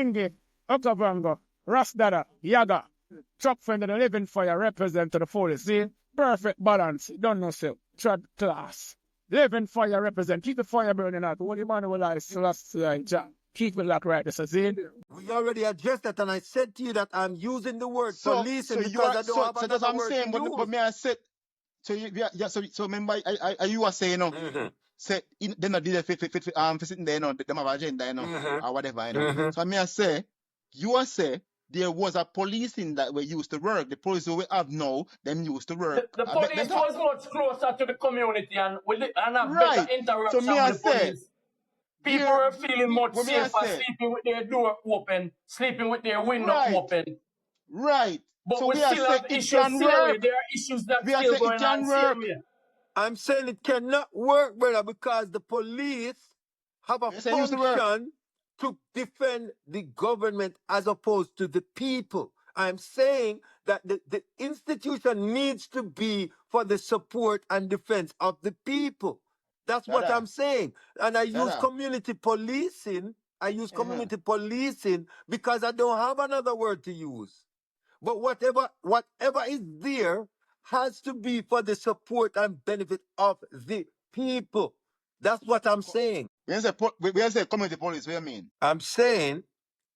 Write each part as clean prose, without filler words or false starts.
Bingi, Okavango, Rasdada, Yaga, Truck Fender, the Living Fire represent to the police. See? Perfect balance. Don't know so. Trad class. Living Fire represent. Keep the fire burning out. What the man will I keep it like right. This is it. We already addressed that, and I said to you that I'm using the word policing because I don't have that's another what I'm word saying, to use. but may I say, so so remember, you were saying, say, they not did for sitting there, them have agenda, or whatever, So may I say, you are say, there was a policing that we used to work. The police we have now, them used to work. The police was much closer to the community and have better interaction so may I with the say, police. People were feeling much safer sleeping with their door open, sleeping with their window open. Right. But so we still have issues same way. There are issues that still going on same way. I'm saying it cannot work, brother, because the police have a function to defend the government as opposed to the people. I'm saying that the institution needs to be for the support and defense of the people. That's what I'm saying. And I use community policing. I use community policing because I don't have another word to use. But whatever is there has to be for the support and benefit of the people. That's what I'm saying. When you say community police, what do you mean? I'm saying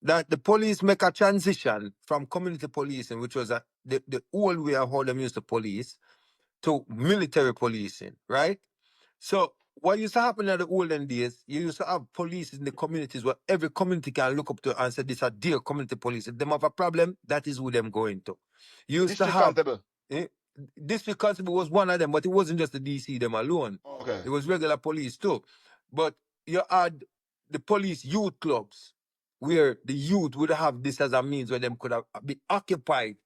that the police make a transition from community policing, which was the old way of how them used to police, to military policing, right? So what used to happen in the olden days, you used to have police in the communities where every community can look up to and say, this is a dear community police. If them have a problem, that is who them going to. You used District to have... Constable. District Constable was one of them, but it wasn't just the DC them alone. Okay. It was regular police too. But you had the police youth clubs, where the youth would have this as a means where them could have be occupied,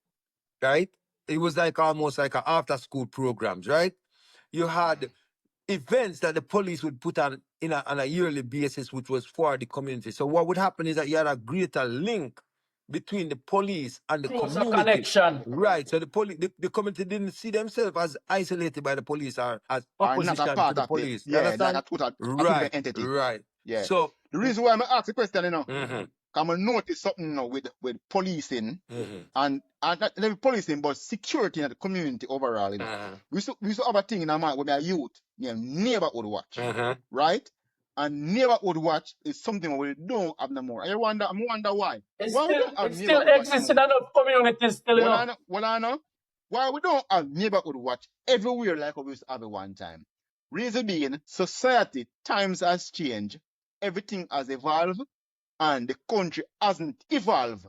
right? It was like almost like an after-school programs, right? You had events that the police would put on a yearly basis, which was for the community. So what would happen is that you had a greater link between the police and the community. Connection. Right. So the community didn't see themselves as isolated by the police or as opposition not a part to the of police. it. Yeah, like a total entity. Right. Yeah. So the reason why I'm asking the question, I'm gonna notice something now with policing and not only policing but security in the community overall. We used to have a thing in our mind when we are youth, neighborhood watch, right? And neighborhood watch is something we don't have no more. I wonder why. It Why still exists in enough communities still enough. Why we don't have neighborhood watch everywhere like we used to have at one time? Reason being, society, times has changed, everything has evolved, and the country hasn't evolved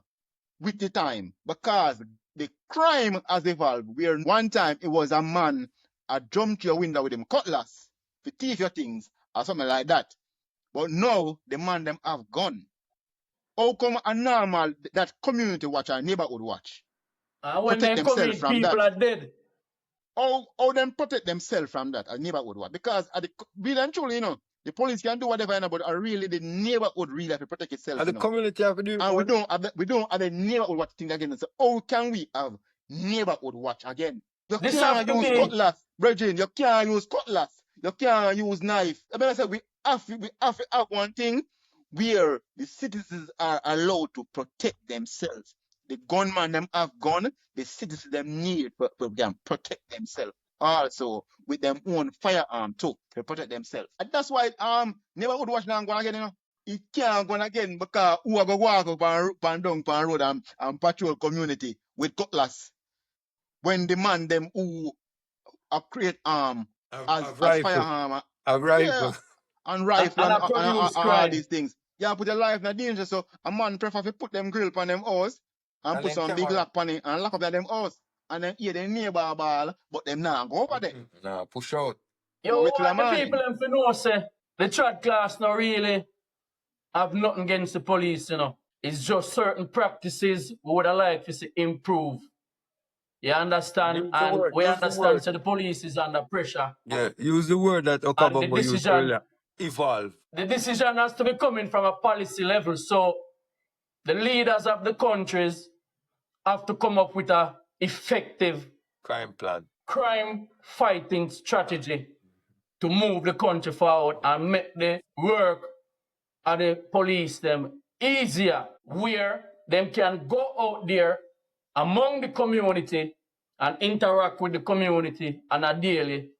with the time because the crime has evolved. Where one time it was a man jumped to your window with him cutlass to thief your things or something like that. But now the man them have gun. How come a normal that community watch or neighborhood watch? When they come in, people are dead. How them protect themselves from that, a neighborhood watch? Because really and truly, the police can do whatever, but really the neighborhood really have to protect itself. And the community have to do it. And we don't have a neighborhood watch thing again. So how can we have neighborhood watch again? You can't use cutlass, Bridget. You can't use cutlass. You can't use knife. I mean, I said we have to have one thing where the citizens are allowed to protect themselves. The gunman them have gun. The citizens them need to protect themselves. Also with them own firearm too to protect themselves. And that's why neighborhood watch now go again, It can't go again because who are going to walk up and down the road and patrol community with cutlass when the man them who create as firearm and rifle and all these things. Yeah, put your life in danger. So a man prefer to put them grill on them house and put some big lock on it and lock up them house. And then hear the neighbor ball, but them now go over there. Nah, push out. Yo, what the people them for know say the third class not really have nothing against the police, It's just certain practices we would have liked to see improve. You understand? And we understand so the police is under pressure. Yeah, use the word that Okabambo used earlier. Evolve. The decision has to be coming from a policy level. So the leaders of the countries have to come up with a effective crime plan, crime fighting strategy to move the country forward and make the work of the police them easier where them can go out there among the community and interact with the community on a daily,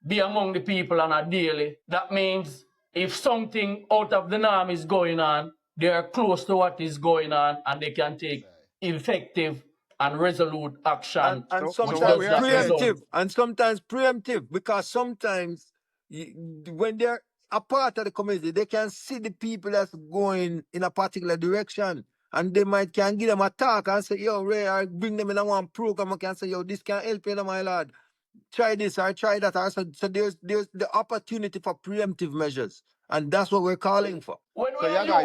be among the people on a daily. That means if something out of the norm is going on, they are close to what is going on and they can take effective and resolute action. And So what sometimes we are saying, preemptive. And sometimes preemptive, because sometimes when they're a part of the community, they can see the people that's going in a particular direction. And they might can give them a talk and say, yo, Ray, I bring them in a one program. I can say, yo, this can help you, my lad. Try this or try that. So there's the opportunity for preemptive measures. And that's what we're calling for. When so we Yaga, youth,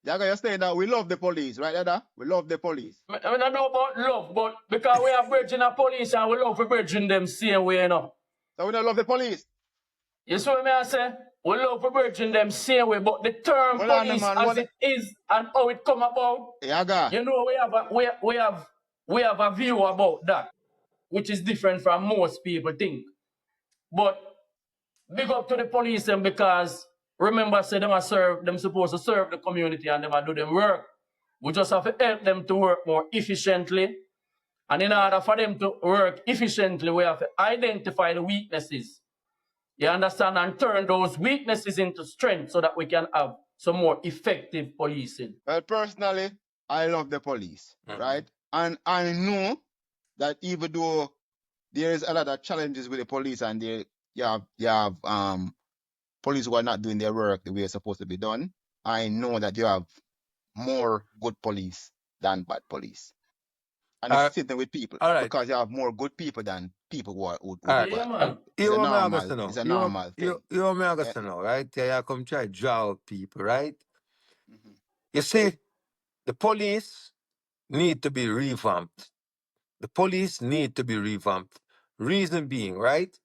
you're saying that we love the police, right, Dada? We love the police. I don't know about love, but because we are bridging the police and we love to bridging them same way, you know. So we don't love the police. You see what I say? We love to bridging them same way, but the term Hold on, police man, as it is and how it come about, Yaga. you know, we have a view about that, which is different from most people think. But big up to the police them because remember, say them supposed to serve the community and them do them work. We just have to help them to work more efficiently. And in order for them to work efficiently, we have to identify the weaknesses. You understand? And turn those weaknesses into strength so that we can have some more effective policing. Well, personally, I love the police, right? And I know that even though there is a lot of challenges with the police and you have police who are not doing their work the way it's supposed to be done, I know that you have more good police than bad police. And it's sitting with people. Because you have more good people than people who are bad. It's a normal thing. You want me to know, right? Yeah, come try draw out people, right? You see, the police need to be revamped. The police need to be revamped. Reason being, right?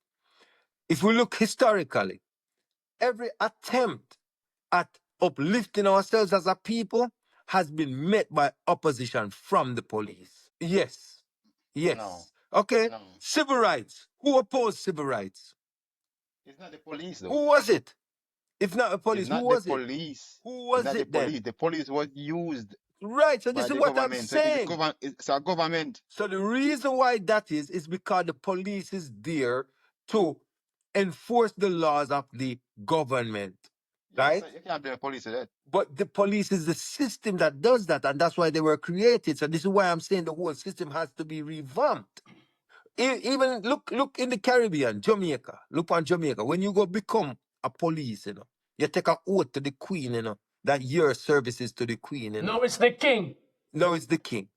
If we look historically, every attempt at uplifting ourselves as a people has been met by opposition from the police. Yes. No. Okay. No. Civil rights. Who opposed civil rights? It's not the police, though. Who was it? If not the police, who was it? Who was it then? The police was used. Right, so this is what I'm saying. It's a government. So the reason why that is because the police is there to enforce the laws of the government. Right? You can't blame the police for that. But the police is the system that does that, and that's why they were created. So this is why I'm saying the whole system has to be revamped. Even look in the Caribbean, Jamaica. Look on Jamaica. When you go become a police, you take an oath to the Queen, that your service is to the Queen. No, it's the king. No, it's the king.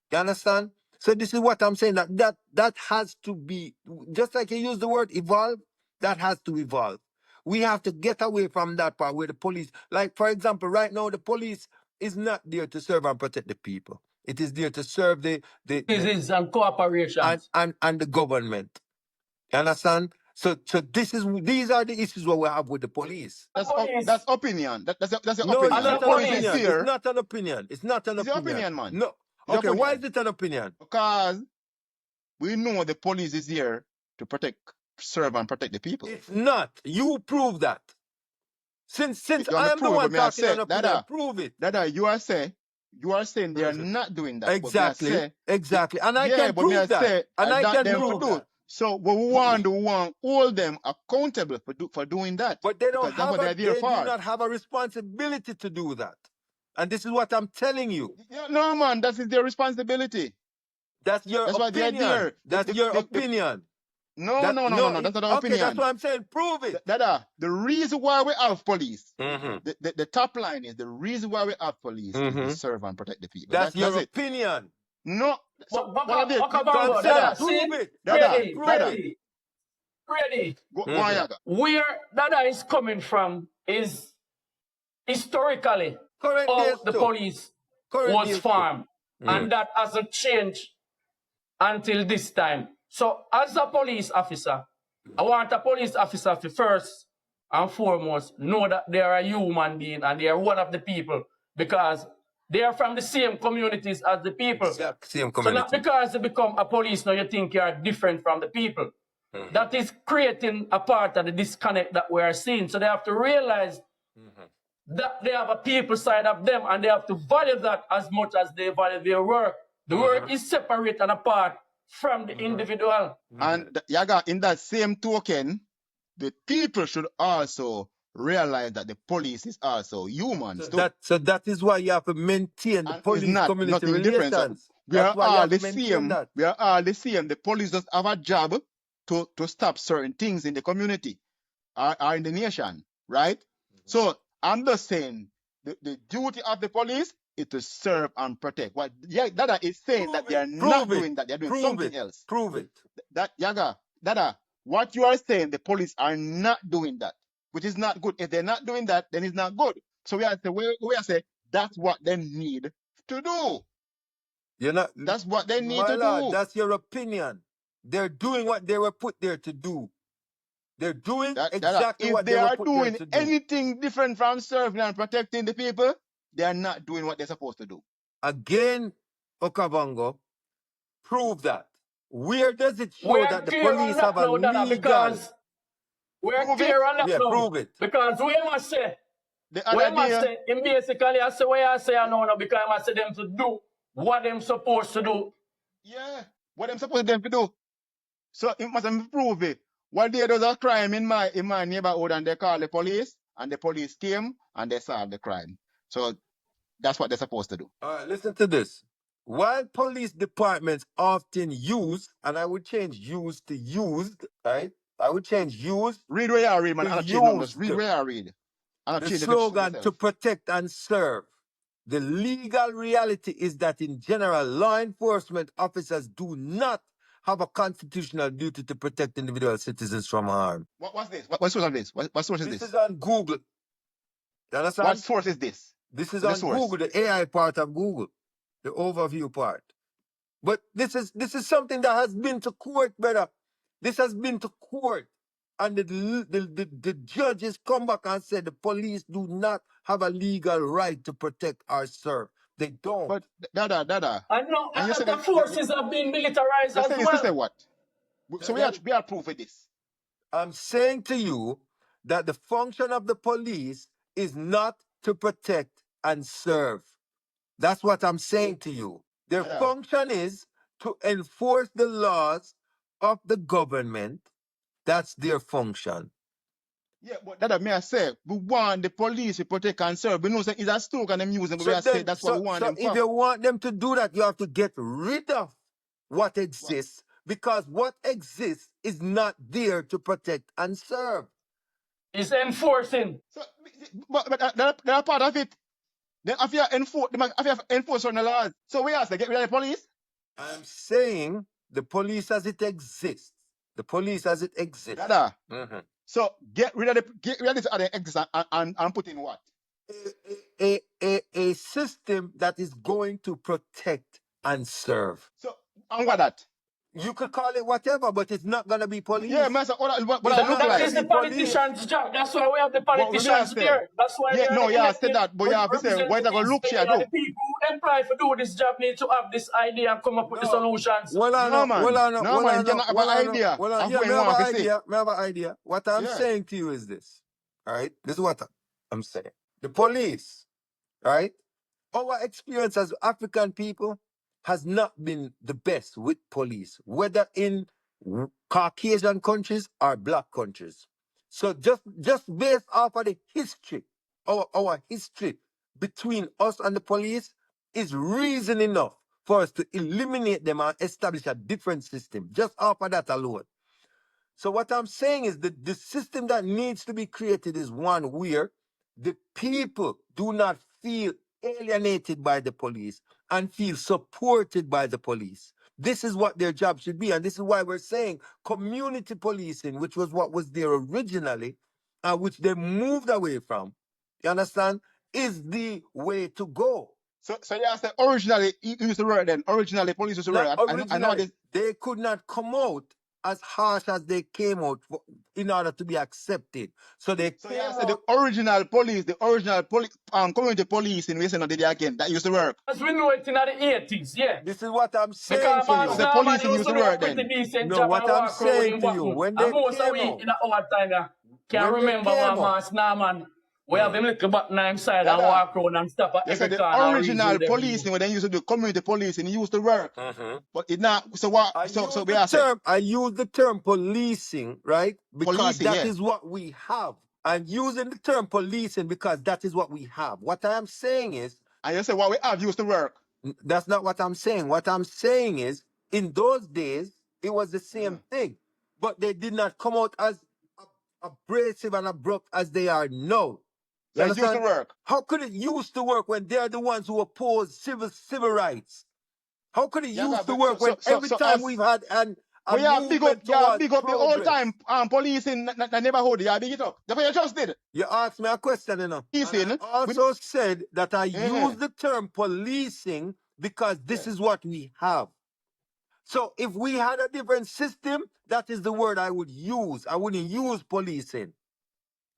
You understand? So this is what I'm saying, that has to be, just like you use the word evolve, that has to evolve. We have to get away from that part where the police, like for example, right now the police is not there to serve and protect the people. It is there to serve the and cooperation and the government. You understand? So these are the issues what we have with the police. That's opinion. That's your no, opinion. it's not an opinion. It's not an opinion. It's not an opinion, man. No. Okay, why is it an opinion? Because we know the police is here to serve and protect the people. It's not. You prove that. Since I am the one talking an opinion, prove it. Dada, you are saying they are not doing that. Exactly. And I can prove that. And I can prove that. So we want to hold them accountable for doing that. But they do not have a responsibility to do that. And this is what I'm telling you. No, man, that is their responsibility. That's your opinion. That's your opinion. No, that's not an opinion. Okay, that's what I'm saying. Prove it. Dada, the reason why we have police, the top line is the reason why we have police is to serve and protect the people. That's your opinion. No. So, prove it. Ready. Where Dada is coming from is historically how the police was formed. And that hasn't changed until this time. So as a police officer, I want a police officer to first and foremost know that they are a human being and they are one of the people because they are from the same communities as the people. Same community. So not because they become a police now you think you are different from the people. That is creating a part of the disconnect that we are seeing. So they have to realize that they have a people side of them and they have to value that as much as they value their work. The work is separate and apart from the individual. And Yaga, in that same token, the people should also realize that the police is also humans too. So that is why you have to maintain the And it's police not community nothing different. So relations. we are That's why you all have the to maintain same. that. We are all the same. The police just have a job to stop certain things in the community or in the nation, right? So I'm just saying the duty of the police is to serve and protect. What Dada is saying that they are not doing that, they're doing something else. Prove it. That Yaga, Dada, what you are saying, the police are not doing that, which is not good. If they're not doing that, then it's not good. So we are say that's what they need to do. You're not. That's what they need My to lord, do. that's your opinion. They're doing what they were put there to do. They're doing exactly what they were put there to do. If they are doing anything different from serving and protecting the people, they are not doing what they're supposed to do. Again, Okavango, prove that. Where does it show that the police have a legal? Because we're clear on that now. Prove it. Because we must say, in basically, I say what I say I know now, because I must say them to do what them supposed to do. Yeah, what them supposed to do. So it must prove it. One day there was a crime in my neighborhood and they called the police and the police came and they solved the crime. So that's what they're supposed to do. All right, listen to this. While police departments often use, and I would change use to used, right? I would change use. Read where you read, man. I'm change numbers. Read where you read. The slogan to protect and serve. The legal reality is that in general, law enforcement officers do not have a constitutional duty to protect individual citizens from harm. What's this? What source of this? What source is this? This is on Google. You understand? What source is this? This is on Google, the AI part of Google, the overview part. But this is something that has been to court, brother. This has been to court. And the judges come back and said the police do not have a legal right to protect or serve. They don't. But Dada. I know, and the forces have been militarized as well. Say what? So we are proof of this. I'm saying to you that the function of the police is not to protect and serve. That's what I'm saying to you. Their function is to enforce the laws of the government. That's their function. Yeah, but that may I say, we want the police to protect and serve. We know it's a stroke and them using, but we say that's what we want them for. If you want them to do that, you have to get rid of what exists, because what exists is not there to protect and serve. It's enforcing. So, but they're part of it. Then if you enforce on the laws, so we ask to get rid of the police? I'm saying the police as it exists. The police as it exists. So get rid of this other exist and put in what? A system that is going to protect and serve. So and what that? You could call it whatever, but it's not gonna be police. Yeah, master. What that is the politician's job. That's why we have the politicians here. That's why I said that, but you have to say what they're gonna look here. The people who employed to do this job need to have this idea and come up with the solutions. Well, man, you have an idea. I have an idea. What I'm saying to you is this. All right, this is what I'm saying. The police, right? Our experience as African people has not been the best with police, whether in Caucasian countries or black countries. So just based off of the history, our history between us and the police is reason enough for us to eliminate them and establish a different system, just off of that alone. So what I'm saying is that the system that needs to be created is one where the people do not feel alienated by the police and feel supported by the police. This is what their job should be, and this is why we're saying community policing, which was what was there originally, which they moved away from, you understand, is the way to go. So you said originally it used to work then. Originally police used to work. I know this. They could not come out as harsh as they came out in order to be accepted. So they the original police, community policing, we say no did again. That used to work. As we know it in the 80s, yeah. This is what I'm saying because to you. The policing used to work then. No, what I'm saying to you, when they came out, in our time, can't remember one Mass Norman We have him little button on him side and walk around and stop at every the corner. original policing, when they used to do community policing, it used to work. But it not. So what? So we are saying. I use the term policing, right? Because Policing, that is what we have. I'm using the term policing because that is what we have. What I am saying is. And you say what we have used to work. That's not what I'm saying. What I'm saying is, in those days, it was the same thing. But they did not come out as abrasive and abrupt as they are now. So it used to work. How could it used to work when they're the ones who oppose civil rights? How could it used to work when every time we've had we are big up the whole time policing the neighborhood. You big it up. That's what you just did. You asked me a question, you know. I also said that I use the term policing because this is what we have. So if we had a different system, that is the word I would use. I wouldn't use policing.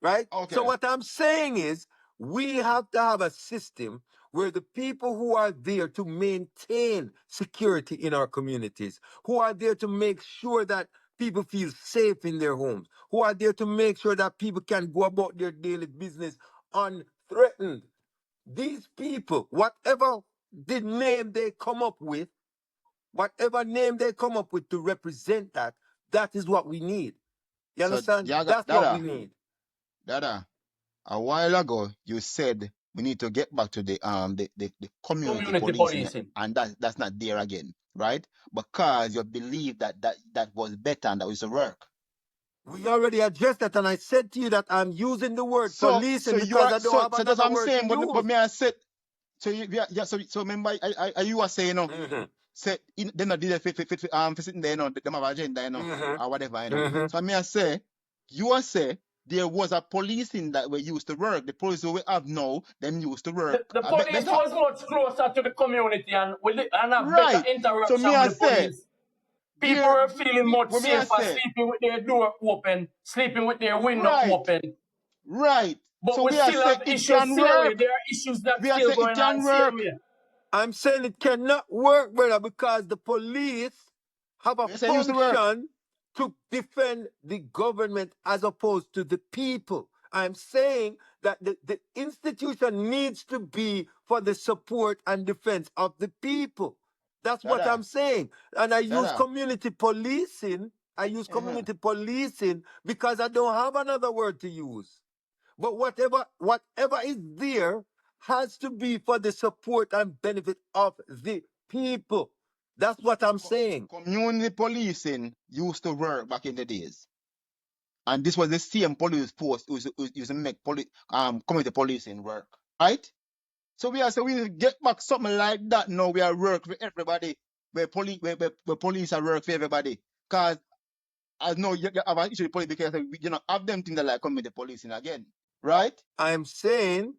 Right? Okay. So what I'm saying is we have to have a system where the people who are there to maintain security in our communities, who are there to make sure that people feel safe in their homes, who are there to make sure that people can go about their daily business unthreatened. These people, whatever the name they come up with, to represent that, that is what we need. You understand? That's what we need. Dada, a while ago you said we need to get back to the community policing, and that's not there again, right? Because you believe that was better and that was to work. We already addressed that, and I said to you that I'm using the word policing because I don't have another word to use. But me I said, so remember you were saying, say they not did it for sitting there, them have agenda, or whatever, So me I say, you are say there was a policing that we used to work. The police we have now, them used to work. The police was much closer to the community and have better interaction with the police. People were feeling much safer, sleeping with their door open, sleeping with their window open. Right. But so we still have issues here. There are issues that still going on here. I'm saying it cannot work, brother, because the police have a function to defend the government as opposed to the people. I'm saying that the institution needs to be for the support and defense of the people. That's what I'm saying. And I use community policing. I use community policing because I don't have another word to use. But whatever is there has to be for the support and benefit of the people. That's what I'm saying. Community policing used to work back in the days. And this was the same police force who used to make community policing work. Right? So we get back something like that now. We are work for everybody. Where police are work for everybody. Because I know you have an issue with police because you know have them things that like community policing again. Right? I'm saying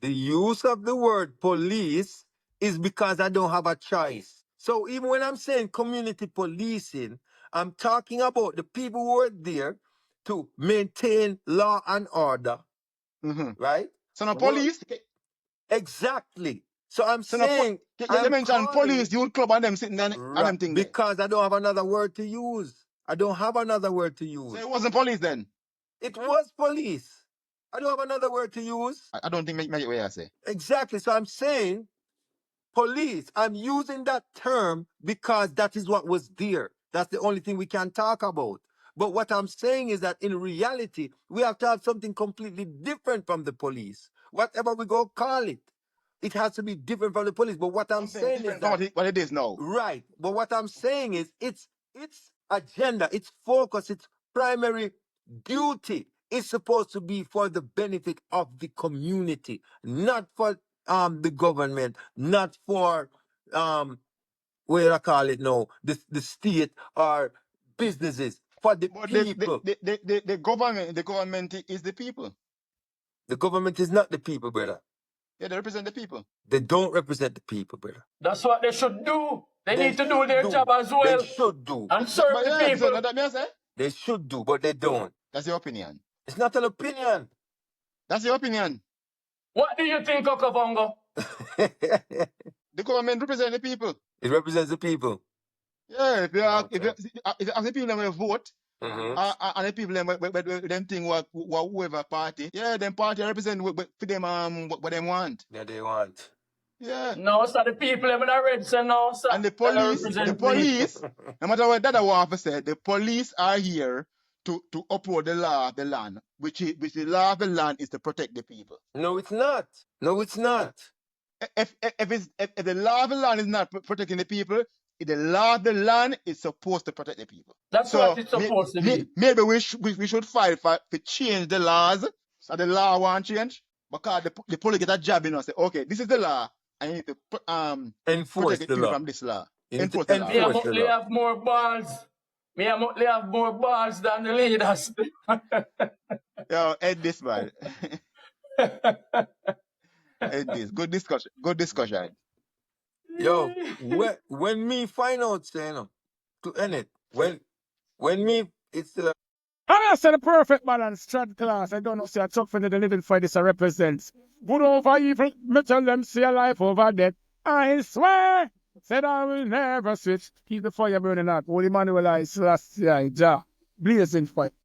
the use of the word police is because I don't have a choice. So even when I'm saying community policing, I'm talking about the people who are there to maintain law and order. Right? So no police? Exactly. So I'm saying... You mentioned police, youth club and them sitting there and them things there. Because I don't have another word to use. I don't have another word to use. So it wasn't police then? It was police. I don't have another word to use. I don't think make it what I say. Exactly. So I'm saying police. I'm using that term because that is what was there. That's the only thing we can talk about. But what I'm saying is that in reality, we have to have something completely different from the police. Whatever we go call it, it has to be different from the police. But what I'm saying is that... what it is now. Right. But what I'm saying is its agenda, its focus, its primary duty is supposed to be for the benefit of the community, not for the government, not for what do I call it now, the state or businesses, for the people. The government is the people. The government is not the people, brother. Yeah, they represent the people. They don't represent the people, brother. That's what they should do. They need to do their job as well. They should do. And serve the people. They should do, but they don't. That's your opinion. It's not an opinion. That's your opinion. What do you think, Okavongo? The government represents the people. It represents the people. Yeah, if you ask the people to vote, And the people them think what whoever party, yeah, them party represent for them what them want. Yeah, they want. Yeah. No, sir, the people even are red, sir, no, sir. And the police, no matter what that I want to say, the police are here to uphold the law of the land, which the law of the land is to protect the people. No, it's not. No, it's not. If the law of the land is not protecting the people, the law of the land is supposed to protect the people. That's so what it's supposed to be. Maybe we should fight to change the laws, so the law won't change, because the police get a job, say, okay, this is the law, I need to enforce protect the people law. from this law. Enforce the law. Me have more balls. Me have more balls than the leaders. Yo, end this, man. End this. Good discussion. Good discussion. Yo, when me find out, say, to end it, when me, it's still I said the perfect balance, third class. I don't know, say, I talk for the living for this represents. Good over evil, me tell them, see a life over death. I swear, said I will never switch. Keep the fire burning out. Holy Manuel, I Selassie, Jah, blazing fire.